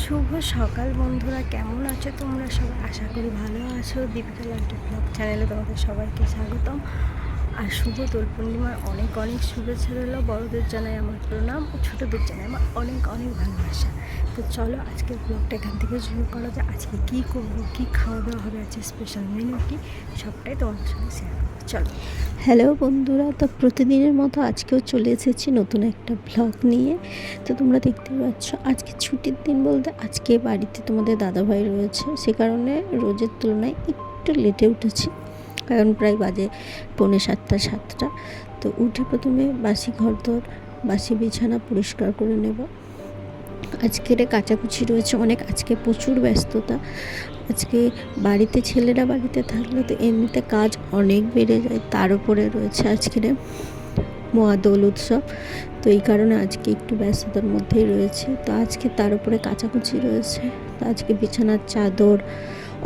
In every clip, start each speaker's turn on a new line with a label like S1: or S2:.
S1: শুভ সকাল বন্ধুরা, কেমন আছো তোমরা সবাই? আশা করি ভালো আছো। দীপিকা লালটু ব্লগ চ্যানেলে তোমাদের সবাইকে স্বাগতম। আর শুভ দোল পূর্ণিমার অনেক অনেক শুভেচ্ছা রইল। বড়দের জানাই আমার প্রণাম ও ছোটোদের জানাই আমার অনেক অনেক ভালোবাসা। তো চলো আজকের ব্লগটা এখান থেকে শুরু করা যায়। আজকে কী করবো, কী খাওয়া দাওয়া হবে, আজকে স্পেশাল মেনু কী, সবটাই তোমাদের সঙ্গে শেয়ার করবো। চলো। হ্যালো বন্ধুরা, তো প্রতিদিনের মতো আজকেও চলে এসেছি নতুন একটা ব্লগ নিয়ে। তো তোমরা দেখতে পাচ্ছ আজকে ছুটির দিন বলতে আজকে বাড়িতে তোমাদের দাদাভাই রয়েছে, সে কারণে রোজের তুলনায় একটু লেটে উঠেছি। কারণ প্রায় বাজে 6:45-7টা। তো উঠে প্রথমে বাসি ঘরদোর, বাসি বিছানা পরিষ্কার করে নেব। আজকের কাচাকুচি রয়েছে অনেক, আজকে প্রচুর ব্যস্ততা। আজকে বাড়িতে ছেলেরা বাড়িতে থাকলে তো এমনিতে কাজ অনেক বেড়ে যায়, তার উপরে রয়েছে আজকের মহাদোল উৎসব। তো এই কারণে আজকে একটু ব্যস্ততার মধ্যেই রয়েছে। তো আজকে তার উপরে কাচাকুচি রয়েছে। তো আজকে বিছানার চাদর,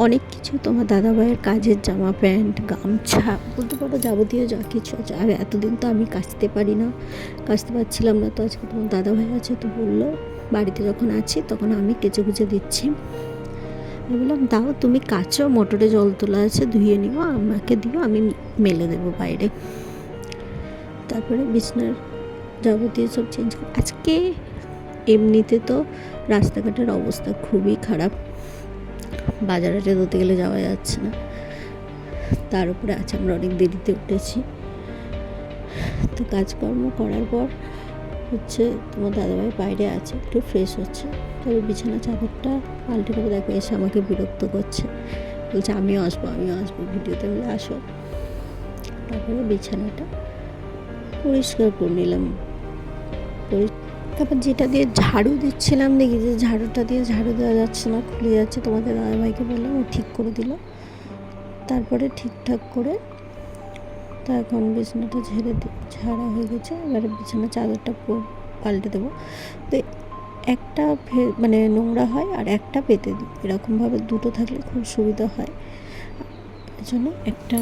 S1: অনেক কিছু, তোমার দাদাভাইয়ের কাজের জামা প্যান্ট, গামছা, বলতে পারো যাবতীয় যা কিছু আছে। আর এতদিন তো আমি কাচতে পারছিলাম না। তো আজকে তোমার দাদাভাই আছে, তো বললো বাড়িতে যখন আছি তখন আমি কেচে কুচে দিচ্ছি। আমি বললাম দাও তুমি কাচো, মোটরে জল তোলা আছে, ধুয়ে নিও, আমাকে দিও, আমি মেলে দেবো বাইরে। তারপরে বিছনার যাবতীয় সব চেঞ্জ। আজকে এমনিতে তো রাস্তাঘাটের অবস্থা খুবই খারাপ, বাজারে ধরতে গেলে যাওয়া যাচ্ছে না। তার উপরে আছে আমরা অনেক দেরিতে উঠেছি। তো কাজকর্ম করার পর হচ্ছে তোমার দাদাভাই বাইরে আছে, একটু ফ্রেশ হচ্ছে। তবে বিছানা চাদরটা পাল্টে দেবো। দেখো এসে আমাকে বিরক্ত করছে, বলছে আমিও আসবো ভিডিওতে। বলে আসো। তারপরে বিছানাটা পরিষ্কার করে নিলাম। তারপর যেটা দিয়ে ঝাড়ু দিচ্ছিলাম, দেখি যে ঝাড়ুটা দিয়ে ঝাড়ু দেওয়া যাচ্ছে না, খুলে যাচ্ছে। তোমাদের দাদাভাইকে বললাম, ও ঠিক করে দিল। তারপরে ঠিকঠাক করে তো এখন বিছানাটা ঝাড়া হয়ে গেছে। এবারে বিছানা চাদরটা পাল্টে দেবো। তো একটা মানে নোংরা হয় আর একটা পেতে দিই, এরকমভাবে দুটো থাকলে খুব সুবিধা হয়। এর জন্য একটা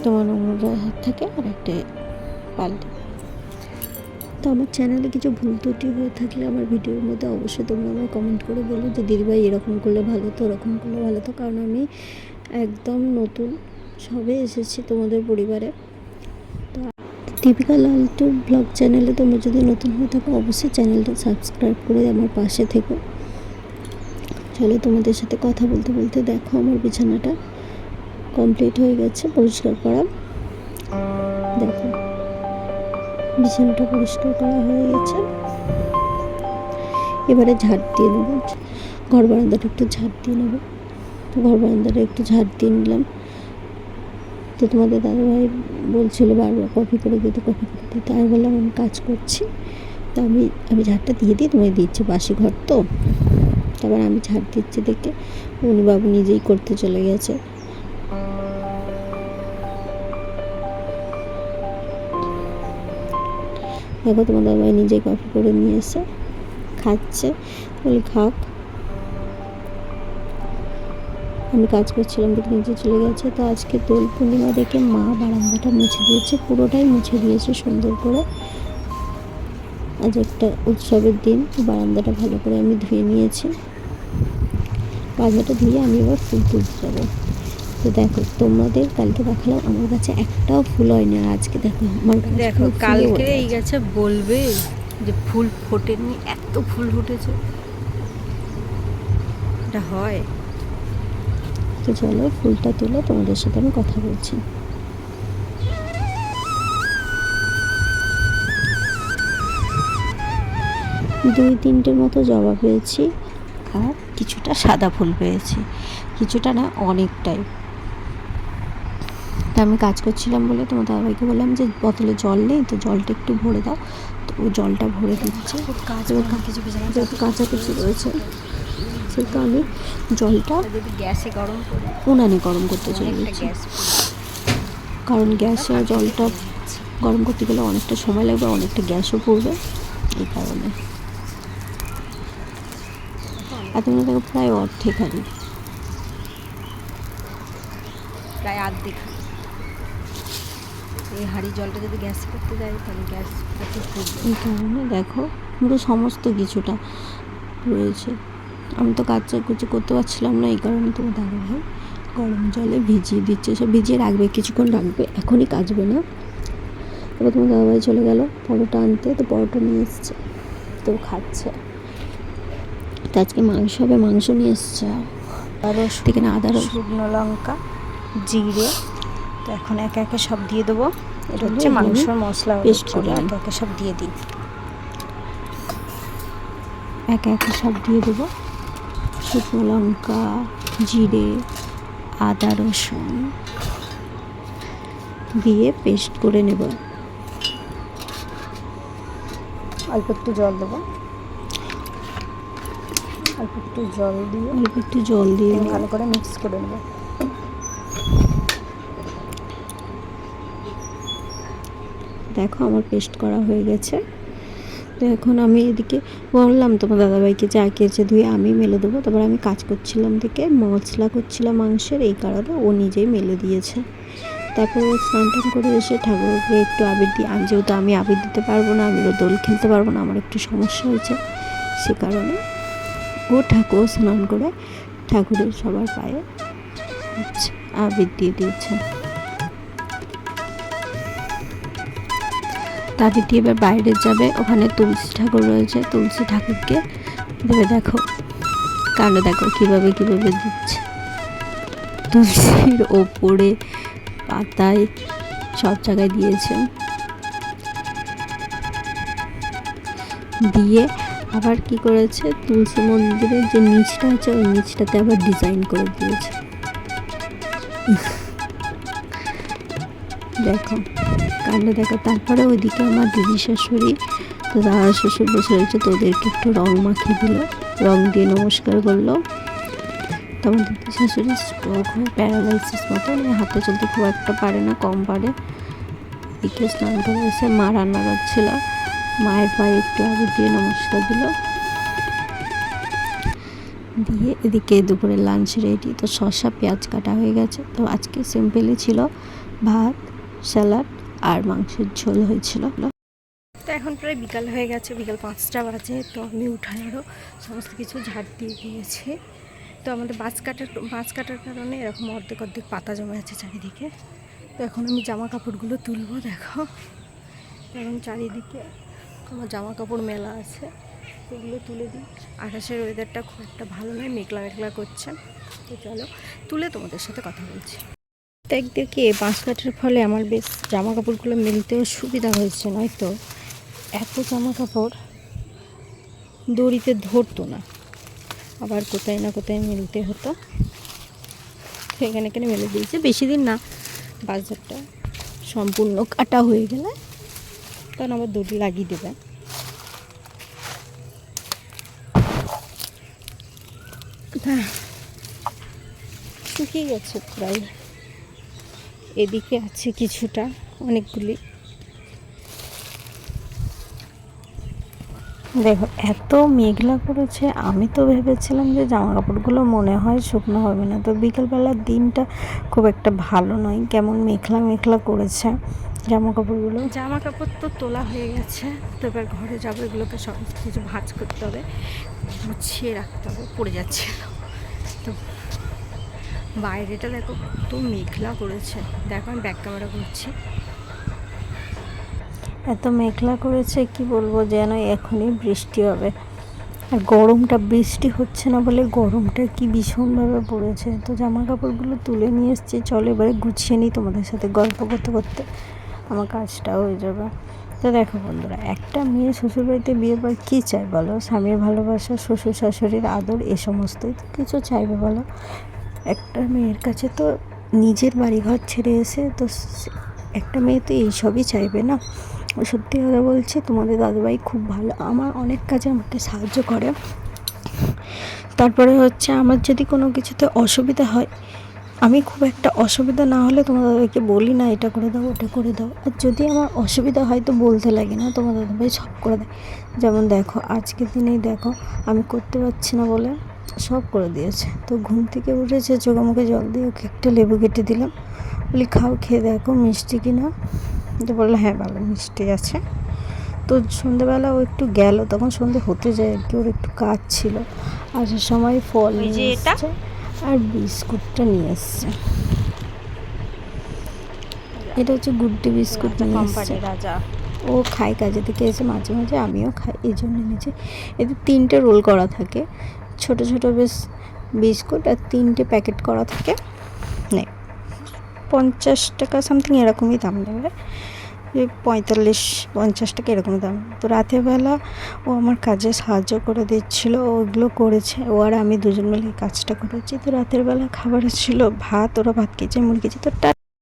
S1: তোমার নোংরা থাকে আর একটা পাল্টে। তো আমার চ্যানেলে কিছু ভুল ত্রুটি হয়ে থাকলে আমার ভিডিওর মধ্যে অবশ্যই তোমরা আমায় কমেন্ট করে বলো যে দিদিভাই এরকম করলে ভালো তো, ওরকম করলে ভালো তো। কারণ আমি একদম নতুন, সবে এসেছি তোমাদের পরিবারে। তো দীপিকা লালটু ব্লগ চ্যানেলে তোমরা যদি নতুন হয়ে থাকো অবশ্যই চ্যানেলটা সাবস্ক্রাইব করে আমার পাশে থেকো। চলো তোমাদের সাথে কথা বলতে বলতে দেখো আমার বিছানাটা কমপ্লিট হয়ে গেছে পরিষ্কার করা। দেখো বিছানাটা পরিষ্কার করা হয়ে গেছে। এবারে ঝাড় দিয়ে নেব, ঘর বারান্দাটা একটু ঝাড় দিয়ে নেব। তো ঘর বারান্দাটা একটু ঝাড় দিয়ে নিলাম। তো তোমাদের দাদাভাই বলছিল বারবার কফি করে দিতে। আমি বললাম আমি কাজ করছি, তো আমি ঝাড়টা দিয়ে দিই, তোমায় দিচ্ছি, বাসি ঘর তো। তারপর আমি ঝাড় দিচ্ছি দেখে উনি বাবু নিজেই করতে চলে গেছে। দেখো তোমার দাদাভাই নিজেই কফি করে নিয়ে এসে খাচ্ছে। বলি খাক, আমি কাজ করছিলাম দেখে নিচে চলে গেছে। তো আজকে দোল পূর্ণিমা দেখে মা বারান্দাটা মুছে দিয়েছে, পুরোটাই মুছে দিয়েছে সুন্দর করে। আজ একটা উৎসবের দিন, বারান্দাটা ভালো করে আমি ধুয়ে নিয়েছি। বারান্দাটা ধুয়ে আমি এবার ফুল তুলতে যাবো। তো দেখো তোমাদের কালকে দেখালাম আমার কাছে একটাও ফুল হয়নি, আর আজকে দেখো আমার
S2: দেখো কালকে এই গাছে বলবে যে ফুল ফোটেনি, এত ফুল ফুটেছে, এটা হয়।
S1: তো চলো ফুলটা তুলে তোমাদের সাথে আমি কথা বলছি। 2-3টের মতো জবা পেয়েছি, আর কিছুটা সাদা ফুল পেয়েছি, কিছুটা না অনেকটাই। তা আমি কাজ করছিলাম বলে তোমার দাদাভাইকে বললাম যে বোতলে জল নেই, তো জলটা একটু ভরে দাও। তো ও জলটা ভরে দিচ্ছে। যেহেতু কাছাকাছি রয়েছে সেহেতু আমি জলটা
S2: গ্যাসে গরম করে
S1: উনানে গরম করতে চলে গেছি। কারণ গ্যাসে জলটা গরম করতে গেলে অনেকটা সময় লাগবে, অনেকটা গ্যাসও পড়বে, এই কারণে। আর তোমরা দেখো প্রায় অর্ধেক হাঁড়ি,
S2: প্রায় অর্ধেক। এই হাঁড়ি জলটা যদি গ্যাসে করতে যায় তাহলে গ্যাস প্রচুর পড়বে।
S1: এই কারণে দেখো পুরো সমস্ত কিছুটা রয়েছে।
S2: আমি তো কাচাকুচি করতে পারছিলাম না, এই কারণে তোমার দাদা ভাই গরম জলে ভিজিয়ে দিচ্ছে, সব ভিজিয়ে রাখবে, কিছুক্ষণ রাখবে, এখনই কাচবে না। এবার তোমার দাদা ভাই চলে গেল পরোটা আনতে, তো পরোটা নিয়ে এসছে, তো খাচ্ছে। তো আজকে মাংস হবে, মাংস নিয়ে এসছে,
S1: আরও
S2: এখানে আদা
S1: শুকনো লঙ্কা, জিরে। তো এখন একে একে সব দিয়ে দেবো। এটা হচ্ছে
S2: এগুলো
S1: মাংসর মশলা,
S2: পেস্ট
S1: চলো
S2: করে
S1: একে একে সব দিয়ে দিই।
S2: একে একে সব দিয়ে দেবো, শুকনো লঙ্কা, জিরে, আদা রসুন দিয়ে পেস্ট করে নেব।
S1: অল্প একটু জল দেবো, অল্প একটু জল দিয়ে
S2: অল্প একটু জল দিয়ে
S1: ভালো করে মিক্স করে নেবো।
S2: দেখো আমার পেস্ট করা হয়ে গেছে। তো এখন আমি এদিকে বললাম তোমার দাদাভাইকে যা কেচে ধুয়ে আমি মেলে দেবো, তারপর আমি কাজ করছিলাম দিকে মশলা করছিলাম মাংসের, এই কারণে ও নিজেই মেলে দিয়েছে। তারপর স্নান টান করে এসে ঠাকুরকে একটু আবির দিই, আমি যেহেতু আমি আবির দিতে পারবো না, আমিও দোল খেলতে পারবো না, আমার একটু সমস্যা হয়েছে, সে কারণে ও ঠাকুর স্নান করে ঠাকুরের সবার পায়ে আবির দিয়ে দিয়েছে। আবির দিয়ে এবার বাইরে যাবে, ওখানে তুলসী ঠাকুর রয়েছে, তুলসী ঠাকুরকে দেবে। দেখো কাণ্ড দেখো কীভাবে দিচ্ছে, তুলসীর ওপরে পাতায় সব জায়গায় দিয়েছে, দিয়ে আবার কি করেছে, তুলসী মন্দিরের যে নিচটা আছে ওই নিচটাতে আবার ডিজাইন করে দিয়েছে। দেখো কাণ্ড দেখো। তারপরে ওইদিকে আমার দিদি শাশুড়ি, তো দাদা শ্বশুর বসে রয়েছে, তো ওদেরকে একটু রং মাখিয়ে দিল, রং দিয়ে নমস্কার করলো। তো আমার দিদি শাশুড়ি স্ট্রোক হয়ে প্যারালাইসিস মতো, হাতে চলতে খুব একটা পারে না, কম পারে। এদিকে স্নান করে এসে মা রান্না করছিল, মায়ের পায়ে একটু আগে দিয়ে নমস্কার দিল, দিয়ে এদিকে দুপুরে লাঞ্চ রেডি। তো শসা পেঁয়াজ কাটা হয়ে গেছে। তো আজকে সিম্পলই ছিল, ভাত, স্যালাড আর মাংসের ঝোল হয়েছিল।
S1: তো এখন প্রায় বিকাল হয়ে গেছে, বিকাল 5টা বাজে। তো আমি উঠানেরও সমস্ত কিছু ঝাড় দিয়ে দিয়েছি। তো আমাদের মাছ কাটার কারণে এরকম অর্ধেক পাতা জমে আছে চারিদিকে। তো এখন আমি জামা কাপড়গুলো তুলবো। দেখো এখন চারিদিকে আমার জামা কাপড় মেলা আছে, এগুলো তুলে দিই। আকাশের ওয়েদারটা খুব একটা ভালো নয়, মেঘলা মেঘলা করছে। তো চলো তুলে তোমাদের সাথে কথা বলছি। একদিকে বাঁশ কাটার ফলে আমার বেশ জামা কাপড়গুলো মেলতেও সুবিধা হয়েছে, নয়তো এত জামা কাপড় দড়িতে ধরতো না, আবার কোথায় না কোথায় মেলতে হতো। তো এখানে মেলে দিয়েছে, বেশি দিন না, বাজারটা সম্পূর্ণ কাটা হয়ে গেলে তখন আবার দড়ি লাগিয়ে দেবে। শুকিয়ে গেছে প্রায়, এদিকে আছে কিছুটা, অনেকগুলি। দেখো এত মেঘলা করেছে, আমি তো ভেবেছিলাম যে জামা কাপড়গুলো মনে হয় শুকনো হবে না। তো বিকেলবেলার দিনটা খুব একটা ভালো নয়, কেমন মেঘলা মেঘলা করেছে। জামা কাপড় তো তোলা হয়ে গেছে। তো এবার ঘরে যাবো, এগুলোকে সব কিছু ভাঁজ করতে হবে, গুছিয়ে রাখতে হবে, পড়ে যাচ্ছে। তো বাইরেটা দেখো কত মেঘলা করেছে, দেখো আমি ব্যাক ক্যামেরা করছি, এত মেঘলা করেছে কি বলবো, যেন এখনই বৃষ্টি হবে। আর গরমটা, বৃষ্টি হচ্ছে না বলে গরমটা কি ভীষণভাবে পড়েছে। তো জামা কাপড়গুলো তুলে নিয়ে এসেছি, চলো এবারে গুছিয়ে নিই, তোমাদের সাথে গল্প করতে করতে আমার কাজটাও হয়ে যাবে। তো দেখো বন্ধুরা, একটা মেয়ে শ্বশুরবাড়িতে বিয়ের পর কী চাই বলো? স্বামীর ভালোবাসা, শ্বশুর শাশুড়ির আদর, এ সমস্তই তো কিছু চাইবে বলো। একটা মেয়ের কাছে তো নিজের বাড়িঘর ছেড়ে এসে তো একটা মেয়ে তো এইসবই চাইবে না। সত্যি কথা বলছি, তোমাদের দাদুভাই খুব ভালো, আমার অনেক কাজে আমাকে সাহায্য করে। তারপরে হচ্ছে আমার যদি কোনো কিছুতে অসুবিধা হয়, আমি খুব একটা অসুবিধা না হলে তোমার দাদাভাইকে বলি না এটা করে দাও ওটা করে দাও, আর যদি আমার অসুবিধা হয় তো বলতে লাগে না, তোমার দাদাভাই সব করে দেয়। যেমন দেখো আজকের দিনেই দেখো আমি করতে পারছি না বলে সব করে দিয়েছে। তো ঘুম থেকে উঠেছে, চোখে মুখে জল দিয়ে ওকে একটা লেবু কেটে দিলাম, বলি খাও, খেয়ে দেখো মিষ্টি কিনা। তো বললো হ্যাঁ ভালো মিষ্টি আছে।
S2: তো সন্ধ্যেবেলা ও একটু গেল, তখন সন্ধ্যে হতে যায় আর কি, ওর একটু কাজ ছিল। আসার সময় ফল
S1: ওই যে
S2: নিয়ে
S1: এটা?
S2: এসছে আর বিস্কুটটা নিয়ে এসছে। এটা হচ্ছে গুড্ডি বিস্কুট নিয়ে এসছে।
S1: কোম্পানি রাজা।
S2: ও খায় কাজে থেকে এসে মাঝে মাঝে, আমিও খাই, এই জন্য নিচে। এতে 3টে রোল করা থাকে, ছোট ছোট বেশ বিস্কুট, আর 3টে প্যাকেট করা থাকে। নেই 50 টাকা সামথিং এরকমই দাম নেবে, 45-50 টাকা এরকমই দাম। তো রাতের বেলা ও আমার কাজে সাহায্য করে দিচ্ছিলো, ওগুলো করেছে ও আর আমি দুজন মিলে এই কাজটা করেছি। তো রাতের বেলা খাবারে ছিল ভাত, ওরা ভাত খেয়েছে, মুরগি খেয়েছে। তো